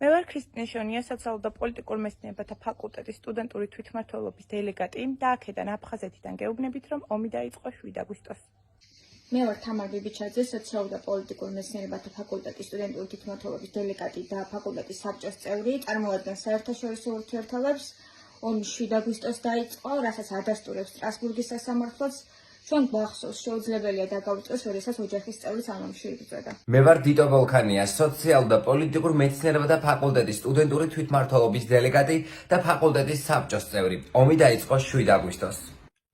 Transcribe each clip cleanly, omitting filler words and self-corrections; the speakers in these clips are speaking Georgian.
მე ვარ ქრისტინე შონია, სოციალურ და პოლიტიკურ მეცნიერებათა ფაკულტეტის სტუდენტური თვითმმართველობის დელეგატი და აქედან აფხაზეთიდან გეუბნებით, რომ ომი დაიწყო 7 აგვისტოს. მე ვარ თამარ ბიბიჩაძე, სოციალურ და პოლიტიკურ მეცნიერებათა ფაკულტეტის სტუდენტური თვითმმართველობის დელეგატი და ფაკულტეტის საბჭოს წევრი. წარმოადგენს საერთაშორისო ურთიერთობებს. ომი 7 აგვისტოს დაიწყო, რასაც ადასტურებს სტრასბურგის სასამართლოც. ჩვენ გვახსოვს, შეუძლებელია დაგავიწყოს, როდესაც ოჯახის წევრიც ამ ომში იბრძოდა. მე ვარ დიტო ვოლქანია, სოციალურ და პოლიტიკურ მეცნიერებათა ფაკულტეტის სტუდენტური თვითმმართველობის დელეგატი და ფაკულტეტის საბჭოს წევრი. ომი დაიწყო 7 აგვისტოს.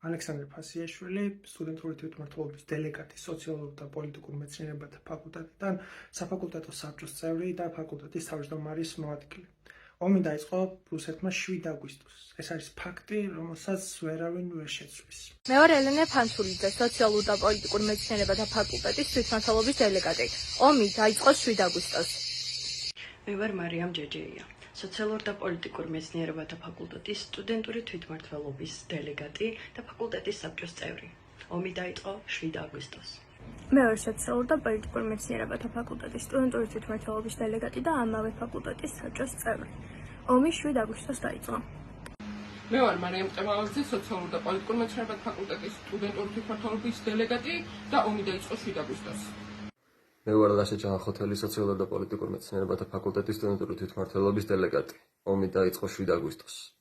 ალექსანდრე ფასიაშვილი, სტუდენტური თვითმმართველობის დელეგატი, სოციალურ და პოლიტიკურ მეცნიერებათა ფაკულტეტიდან, საფაკულტეტო საბჭოს წევრი და ფაკულტეტის თავმჯდომარის მოადგილე. ომი დაიწყო რუსეთმა 7 აგვისტოს. ეს არის ფაქტი, რომელსაც ვერავინ ვერ შეცვლის. მე ვარ ელენე ფანცულიძე, სოციალურ და პოლიტიკურ მეცნიერებათა ფაკულტეტის თვითმმართველობის დელეგატი. ომი დაიწყო 7 აგვისტოს. მე ვარ მარიამ ჯეჯეია, სოციალურ და პოლიტიკურ მეცნიერებათა ფაკულტეტის სტუდენტური თვითმმართველობის დელეგატი და ფაკულტეტის საბჭოს წევრი. ომი დაიწყო 7 აგვისტოს. მე ვარ სოციალურ და პოლიტიკურ მეცნიერებათა ფაკულტეტის სტუდენტური თვითმმართველობის დელეგატი და ამავე ფაკულტეტის საბჭოს წევრი. ომი 7 აგვისტოს დაიწყო. მე ვარ მარიამ ყემალაძე, სოციალურ და პოლიტიკურ მეცნიერებათა ფაკულტეტის სტუდენტური თვითმმართველობის დელეგატი და ომი დაიწყო 7 აგვისტოს. მე ვარ ლაშა ჯანხოთელი, სოციალურ და პოლიტიკურ მეცნიერებათა ფაკულტეტის სტუდენტური თვითმმართველობის დელეგატი. ომი დაიწყო 7 აგვისტოს.